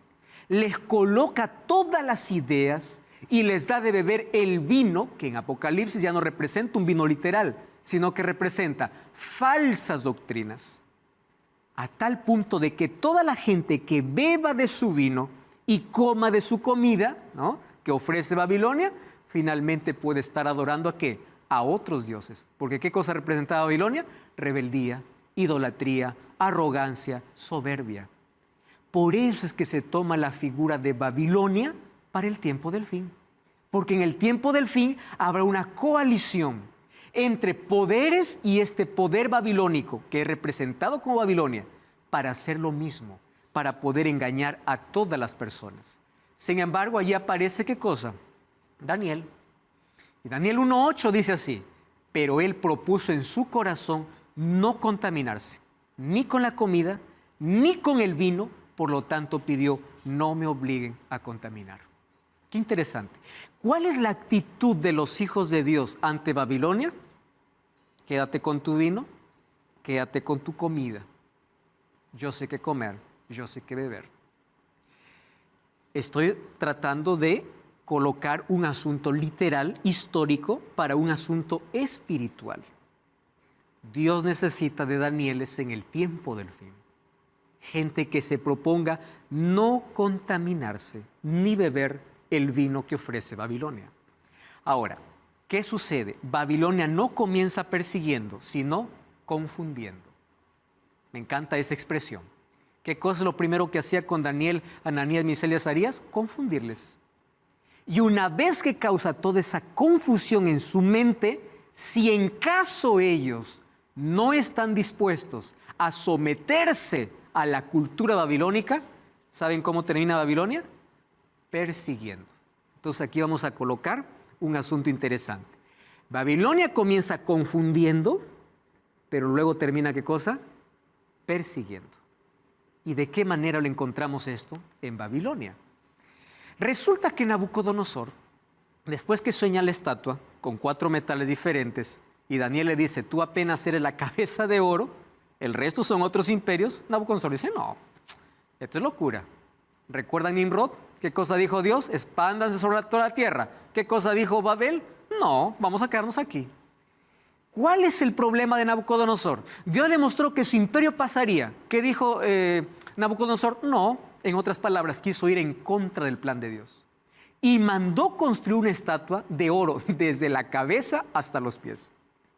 Les coloca todas las ideas y les da de beber el vino, que en Apocalipsis ya no representa un vino literal, sino que representa falsas doctrinas, a tal punto de que toda la gente que beba de su vino y coma de su comida, ¿no?, que ofrece Babilonia, finalmente puede estar adorando ¿a qué? A otros dioses. Porque ¿qué cosa representaba Babilonia? Rebeldía, idolatría, arrogancia, soberbia. Por eso es que se toma la figura de Babilonia para el tiempo del fin. Porque en el tiempo del fin habrá una coalición entre poderes y este poder babilónico, que es representado como Babilonia, para hacer lo mismo, para poder engañar a todas las personas. Sin embargo, allí aparece ¿qué cosa? Daniel. Y Daniel 1:8 dice así: pero él propuso en su corazón no contaminarse, ni con la comida, ni con el vino, por lo tanto pidió, no me obliguen a contaminar. Qué interesante. ¿Cuál es la actitud de los hijos de Dios ante Babilonia? Quédate con tu vino, quédate con tu comida. Yo sé qué comer, yo sé qué beber. Estoy tratando de colocar un asunto literal, histórico, para un asunto espiritual. Dios necesita de Danieles en el tiempo del fin. Gente que se proponga no contaminarse ni beber el vino que ofrece Babilonia. Ahora, ¿qué sucede? Babilonia no comienza persiguiendo, sino confundiendo. Me encanta esa expresión. ¿Qué cosa es lo primero que hacía con Daniel, Ananías, Misael y Azarías? Confundirles. Y una vez que causa toda esa confusión en su mente, si en caso ellos no están dispuestos a someterse a la cultura babilónica, ¿saben cómo termina Babilonia? Persiguiendo. Entonces aquí vamos a colocar un asunto interesante. Babilonia comienza confundiendo, pero luego termina ¿qué cosa? Persiguiendo. ¿Y de qué manera lo encontramos esto? En Babilonia. Resulta que Nabucodonosor, después que sueña la estatua con 4 metales diferentes, y Daniel le dice, tú apenas eres la cabeza de oro, el resto son otros imperios, Nabucodonosor dice, no, esto es locura. ¿Recuerdan Nimrod? ¿Qué cosa dijo Dios? Expándanse sobre toda la tierra. ¿Qué cosa dijo Babel? No, vamos a quedarnos aquí. ¿Cuál es el problema de Nabucodonosor? Dios le mostró que su imperio pasaría. ¿Qué dijo Nabucodonosor? No, en otras palabras, quiso ir en contra del plan de Dios. Y mandó construir una estatua de oro desde la cabeza hasta los pies.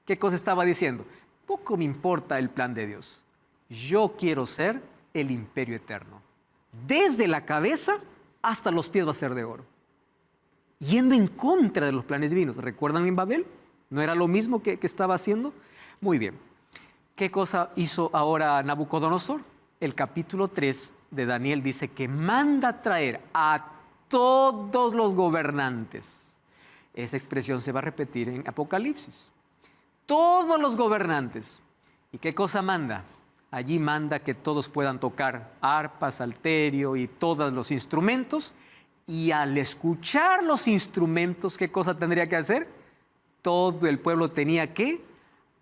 ¿Qué cosa estaba diciendo? Poco me importa el plan de Dios. Yo quiero ser el imperio eterno. Desde la cabeza hasta los pies va a ser de oro. Yendo en contra de los planes divinos. ¿Recuerdan en Babel? ¿No era lo mismo que estaba haciendo? Muy bien. ¿Qué cosa hizo ahora Nabucodonosor? El capítulo 3 de Daniel dice que manda traer a todos los gobernantes. Esa expresión se va a repetir en Apocalipsis. Todos los gobernantes. ¿Y qué cosa manda? Allí manda que todos puedan tocar arpa, salterio y todos los instrumentos. Y al escuchar los instrumentos, ¿qué cosa tendría que hacer? Todo el pueblo tenía que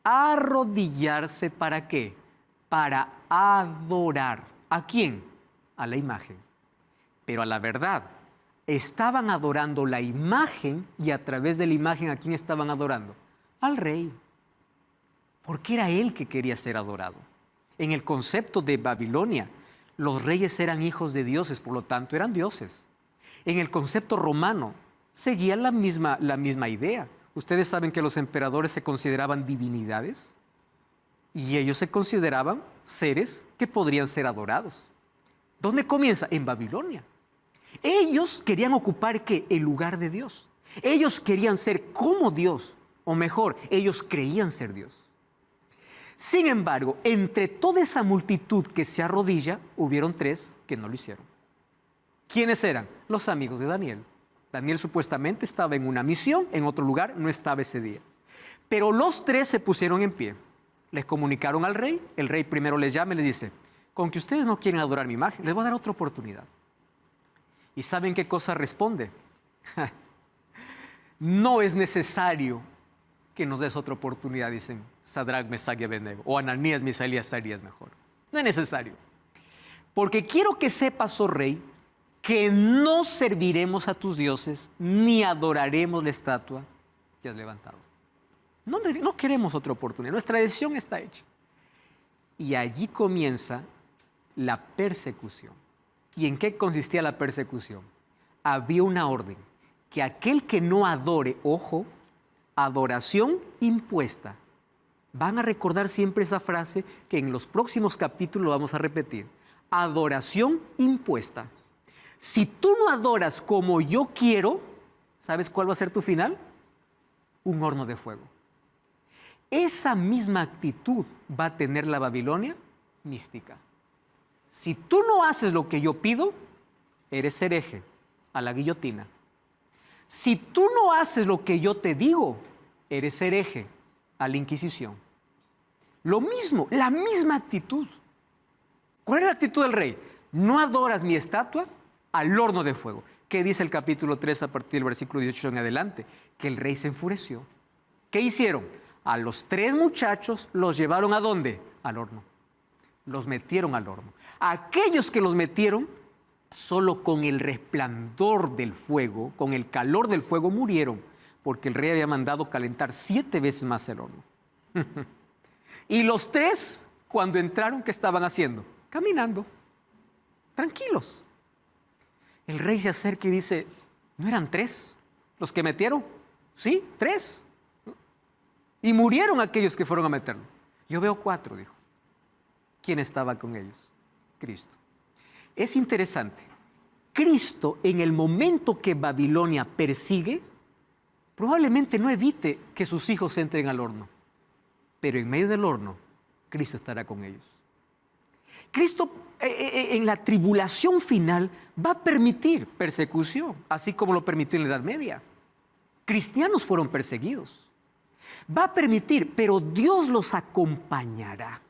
arrodillarse. ¿Para qué? Para adorar. ¿A quién? A la imagen. Pero a la verdad, estaban adorando la imagen y a través de la imagen, ¿a quién estaban adorando? Al rey. Porque era él que quería ser adorado. En el concepto de Babilonia, los reyes eran hijos de dioses, por lo tanto eran dioses. En el concepto romano, seguía la misma idea. Ustedes saben que los emperadores se consideraban divinidades y ellos se consideraban seres que podrían ser adorados. ¿Dónde comienza? En Babilonia. Ellos querían ocupar ¿qué? El lugar de Dios. Ellos querían ser como Dios, o mejor, ellos creían ser Dios. Sin embargo, entre toda esa multitud que se arrodilla, hubieron 3 que no lo hicieron. ¿Quiénes eran? Los amigos de Daniel. Daniel supuestamente estaba en una misión, en otro lugar, no estaba ese día. Pero los 3 se pusieron en pie. Les comunicaron al rey, el rey primero les llama y les dice, con que ustedes no quieren adorar mi imagen, les voy a dar otra oportunidad. ¿Y saben qué cosa responde? No es necesario que nos des otra oportunidad, dicen Sadrach, Mesach y Abednego, o Ananías, Misael y Azarías mejor. No es necesario. Porque quiero que sepas, oh rey, que no serviremos a tus dioses, ni adoraremos la estatua que has levantado. No queremos otra oportunidad, nuestra decisión está hecha. Y allí comienza la persecución. ¿Y en qué consistía la persecución? Había una orden, que aquel que no adore, ojo, adoración impuesta. Van a recordar siempre esa frase que en los próximos capítulos vamos a repetir. Adoración impuesta. Si tú no adoras como yo quiero, ¿sabes cuál va a ser tu final? Un horno de fuego. Esa misma actitud va a tener la Babilonia mística. Si tú no haces lo que yo pido, eres hereje, a la guillotina. Si tú no haces lo que yo te digo, eres hereje, a la Inquisición. Lo mismo, la misma actitud. ¿Cuál es la actitud del rey? No adoras mi estatua, al horno de fuego. ¿Qué dice el capítulo 3 a partir del versículo 18 en adelante? Que el rey se enfureció. ¿Qué hicieron? A los 3 muchachos los llevaron ¿a dónde? Al horno. Los metieron al horno. Aquellos que los metieron, solo con el resplandor del fuego, con el calor del fuego murieron, porque el rey había mandado calentar 7 veces más el horno. Y los 3, cuando entraron, ¿qué estaban haciendo? Caminando, tranquilos. El rey se acerca y dice, ¿no eran 3 los que metieron? Sí, 3. Y murieron aquellos que fueron a meterlo. Yo veo 4, dijo. ¿Quién estaba con ellos? Cristo. Es interesante. Cristo, en el momento que Babilonia persigue, probablemente no evite que sus hijos entren al horno. Pero en medio del horno, Cristo estará con ellos. Cristo en la tribulación final va a permitir persecución, así como lo permitió en la Edad Media. Cristianos fueron perseguidos. Va a permitir, pero Dios los acompañará.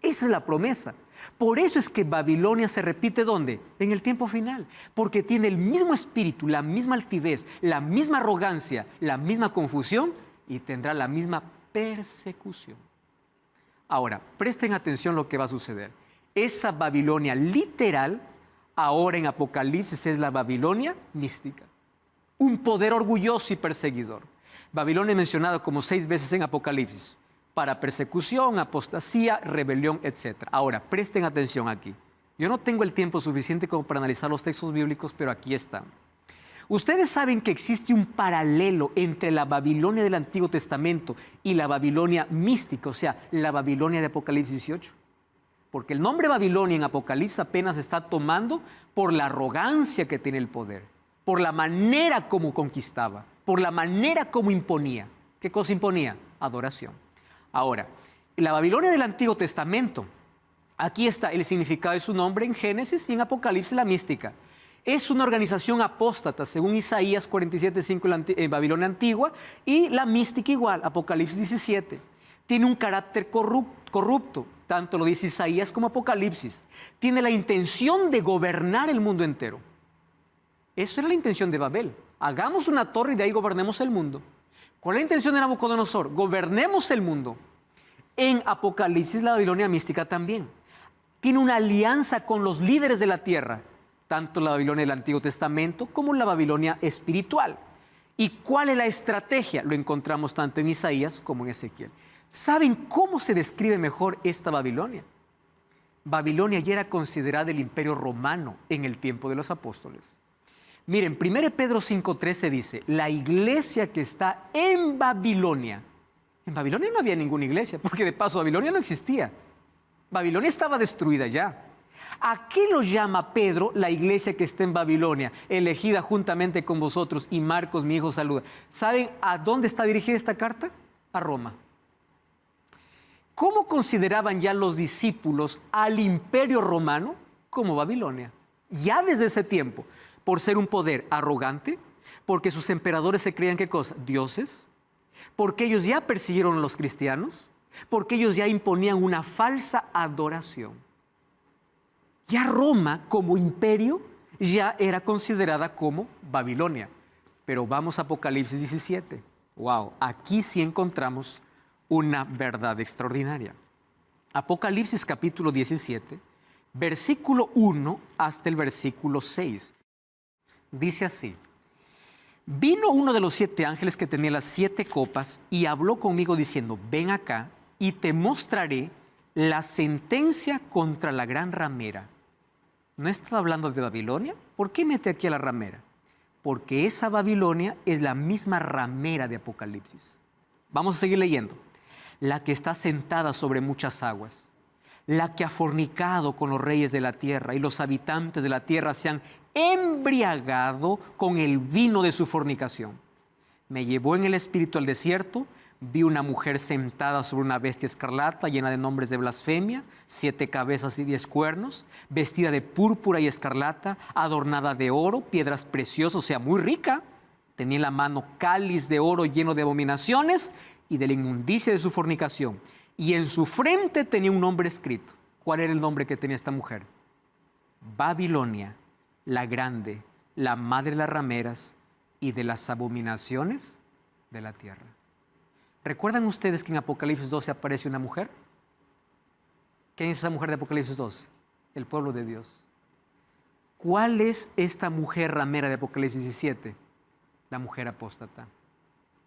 Esa es la promesa. Por eso es que Babilonia se repite ¿dónde? En el tiempo final. Porque tiene el mismo espíritu, la misma altivez, la misma arrogancia, la misma confusión y tendrá la misma persecución. Ahora, presten atención lo que va a suceder. Esa Babilonia literal, ahora en Apocalipsis, es la Babilonia mística. Un poder orgulloso y perseguidor. Babilonia es mencionada como 6 veces en Apocalipsis, para persecución, apostasía, rebelión, etc. Ahora, presten atención aquí. Yo no tengo el tiempo suficiente como para analizar los textos bíblicos, pero aquí están. Ustedes saben que existe un paralelo entre la Babilonia del Antiguo Testamento y la Babilonia mística, o sea, la Babilonia de Apocalipsis 18. Porque el nombre Babilonia en Apocalipsis apenas está tomando por la arrogancia que tiene el poder, por la manera como conquistaba, por la manera como imponía. ¿Qué cosa imponía? Adoración. Ahora, la Babilonia del Antiguo Testamento, aquí está el significado de su nombre en Génesis y en Apocalipsis la mística. Es una organización apóstata, según Isaías 47:5 en Babilonia antigua, y la mística igual, Apocalipsis 17. Tiene un carácter corrupto, tanto lo dice Isaías como Apocalipsis. Tiene la intención de gobernar el mundo entero. Eso era la intención de Babel. Hagamos una torre y de ahí gobernemos el mundo. ¿Cuál es la intención de Nabucodonosor? Gobernemos el mundo. En Apocalipsis, la Babilonia mística también. Tiene una alianza con los líderes de la tierra, tanto la Babilonia del Antiguo Testamento como la Babilonia espiritual. ¿Y cuál es la estrategia? Lo encontramos tanto en Isaías como en Ezequiel. ¿Saben cómo se describe mejor esta Babilonia? Babilonia ya era considerada el imperio romano en el tiempo de los apóstoles. Miren, 1 Pedro 5:13 dice, la iglesia que está en Babilonia no había ninguna iglesia, porque de paso Babilonia no existía. Babilonia estaba destruida ya. ¿A qué lo llama Pedro la iglesia que está en Babilonia, elegida juntamente con vosotros? Y Marcos, mi hijo, saluda. ¿Saben a dónde está dirigida esta carta? A Roma. ¿Cómo consideraban ya los discípulos al imperio romano? Como Babilonia. Ya desde ese tiempo, por ser un poder arrogante, porque sus emperadores se creían, ¿qué cosa? Dioses, porque ellos ya persiguieron a los cristianos, porque ellos ya imponían una falsa adoración. Ya Roma, como imperio, ya era considerada como Babilonia. Pero vamos a Apocalipsis 17. ¡Wow! Aquí sí encontramos una verdad extraordinaria. Apocalipsis capítulo 17, versículo 1 hasta el versículo 6. Dice así: vino uno de los 7 ángeles que tenía las 7 copas y habló conmigo diciendo, ven acá y te mostraré la sentencia contra la gran ramera. ¿No está hablando de Babilonia? ¿Por qué mete aquí a la ramera? Porque esa Babilonia es la misma ramera de Apocalipsis. Vamos a seguir leyendo. La que está sentada sobre muchas aguas, la que ha fornicado con los reyes de la tierra y los habitantes de la tierra se han embriagado con el vino de su fornicación. Me llevó en el espíritu al desierto, vi una mujer sentada sobre una bestia escarlata llena de nombres de blasfemia, 7 cabezas y 10 cuernos, vestida de púrpura y escarlata, adornada de oro, piedras preciosas, o sea, muy rica. Tenía en la mano cáliz de oro lleno de abominaciones y de la inmundicia de su fornicación. Y en su frente tenía un nombre escrito. ¿Cuál era el nombre que tenía esta mujer? Babilonia, la grande, la madre de las rameras y de las abominaciones de la tierra. ¿Recuerdan ustedes que en Apocalipsis 12 aparece una mujer? ¿Quién es esa mujer de Apocalipsis 12? El pueblo de Dios. ¿Cuál es esta mujer ramera de Apocalipsis 17? La mujer apóstata.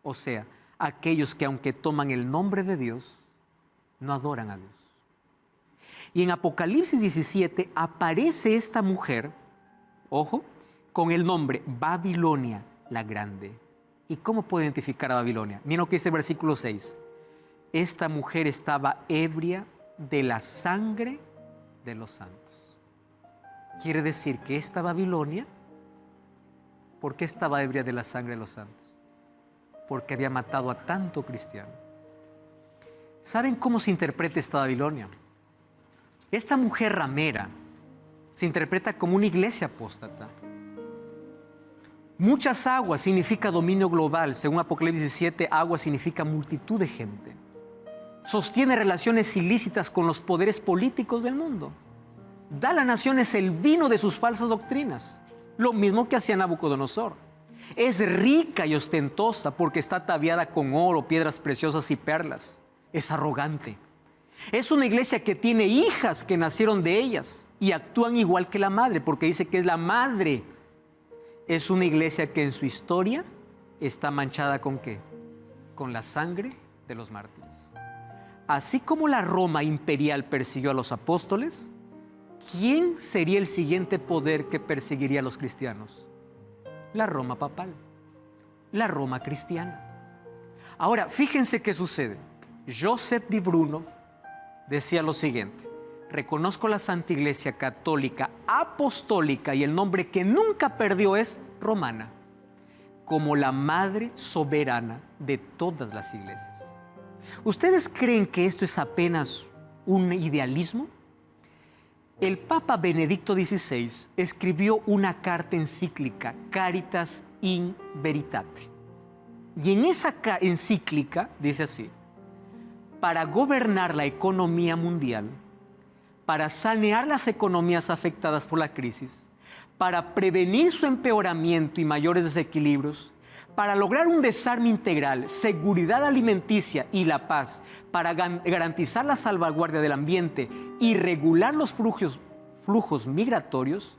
O sea, aquellos que aunque toman el nombre de Dios, no adoran a Dios. Y en Apocalipsis 17 aparece esta mujer, ojo, con el nombre Babilonia la Grande. ¿Y cómo puedo identificar a Babilonia? Miren lo que dice el versículo 6. Esta mujer estaba ebria de la sangre de los santos. Quiere decir que esta Babilonia, ¿por qué estaba ebria de la sangre de los santos? Porque había matado a tanto cristiano. ¿Saben cómo se interpreta esta Babilonia? Esta mujer ramera se interpreta como una iglesia apóstata. Muchas aguas significa dominio global. Según Apocalipsis 17, agua significa multitud de gente. Sostiene relaciones ilícitas con los poderes políticos del mundo. Da a las naciones el vino de sus falsas doctrinas. Lo mismo que hacía Nabucodonosor. Es rica y ostentosa porque está ataviada con oro, piedras preciosas y perlas. Es arrogante. Es una iglesia que tiene hijas que nacieron de ellas y actúan igual que la madre porque dice que es la madre. Es una iglesia que en su historia está manchada ¿con qué? Con la sangre de los mártires. Así como la Roma imperial persiguió a los apóstoles, ¿quién sería el siguiente poder que perseguiría a los cristianos? La Roma papal, la Roma cristiana. Ahora, fíjense qué sucede. Joseph Di Bruno decía lo siguiente: reconozco la Santa Iglesia Católica Apostólica y el nombre que nunca perdió es romana, como la madre soberana de todas las iglesias. ¿Ustedes creen que esto es apenas un idealismo? El Papa Benedicto XVI escribió una carta encíclica, Caritas in Veritate. Y en esa encíclica dice así: para gobernar la economía mundial, para sanear las economías afectadas por la crisis, para prevenir su empeoramiento y mayores desequilibrios, para lograr un desarme integral, seguridad alimenticia y la paz, para garantizar la salvaguardia del ambiente y regular los flujos migratorios,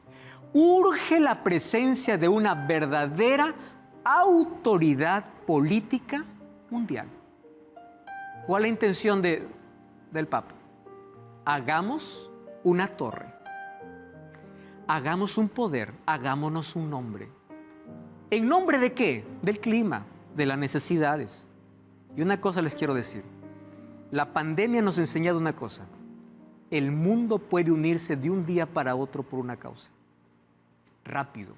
urge la presencia de una verdadera autoridad política mundial. ¿Cuál es la intención del Papa? Hagamos una torre, hagamos un poder, hagámonos un nombre. ¿En nombre de qué? Del clima, de las necesidades. Y una cosa les quiero decir, la pandemia nos ha enseñado una cosa: el mundo puede unirse de un día para otro por una causa, rápido.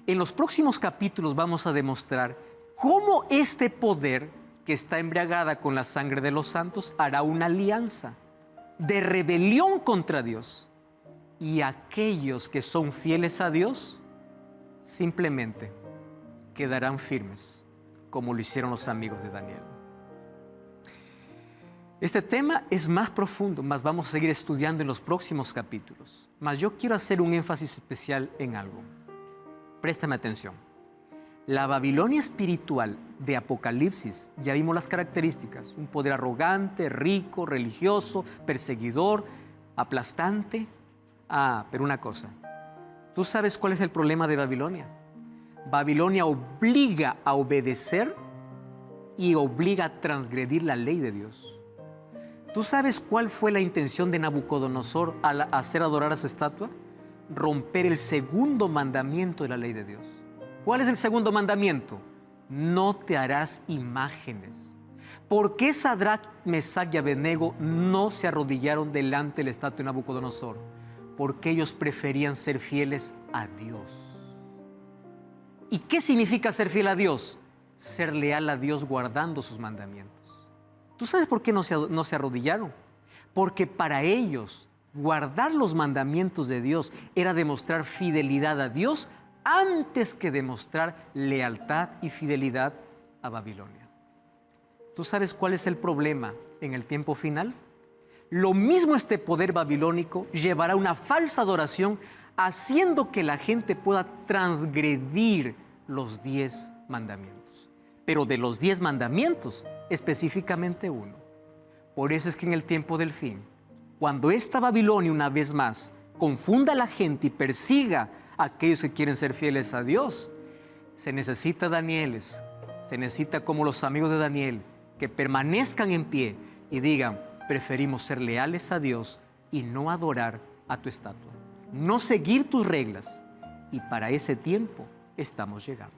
En los próximos capítulos vamos a demostrar cómo este poder que está embriagada con la sangre de los santos hará una alianza de rebelión contra Dios, y aquellos que son fieles a Dios simplemente quedarán firmes, como lo hicieron los amigos de Daniel. Este tema es más profundo, mas vamos a seguir estudiando en los próximos capítulos. Mas yo quiero hacer un énfasis especial en algo. Préstame atención. La Babilonia espiritual de Apocalipsis, ya vimos las características: un poder arrogante, rico, religioso, perseguidor, aplastante. Pero una cosa, ¿tú sabes cuál es el problema de Babilonia? Babilonia obliga a obedecer y obliga a transgredir la ley de Dios. ¿Tú sabes cuál fue la intención de Nabucodonosor al hacer adorar a su estatua? romper el segundo mandamiento de la ley de Dios. ¿Cuál es el segundo mandamiento? No te harás imágenes. ¿Por qué Sadrach, Mesach y Abednego no se arrodillaron delante de la estatua de Nabucodonosor? Porque ellos preferían ser fieles a Dios. ¿Y qué significa ser fiel a Dios? Ser leal a Dios guardando sus mandamientos. ¿Tú sabes por qué no se arrodillaron? Porque para ellos guardar los mandamientos de Dios era demostrar fidelidad a Dios antes que demostrar lealtad y fidelidad a Babilonia. ¿Tú sabes cuál es el problema en el tiempo final? Lo mismo este poder babilónico llevará una falsa adoración, haciendo que la gente pueda transgredir los 10 mandamientos. Pero de los 10 mandamientos, específicamente uno. Por eso es que en el tiempo del fin, cuando esta Babilonia una vez más confunda a la gente y persiga a aquellos que quieren ser fieles a Dios, se necesita Danieles, se necesita como los amigos de Daniel, que permanezcan en pie y digan: preferimos ser leales a Dios y no adorar a tu estatua, no seguir tus reglas. Y para ese tiempo estamos llegando.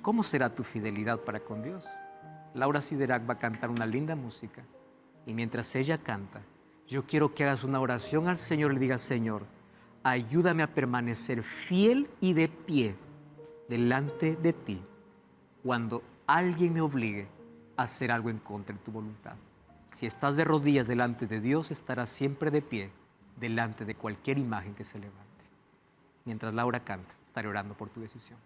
¿Cómo será tu fidelidad para con Dios? Laura Siderac va a cantar una linda música, y mientras ella canta, yo quiero que hagas una oración al Señor y le digas: Señor, ayúdame a permanecer fiel y de pie delante de ti cuando alguien me obligue a hacer algo en contra de tu voluntad. Si estás de rodillas delante de Dios, estarás siempre de pie delante de cualquier imagen que se levante. Mientras Laura canta, estaré orando por tu decisión.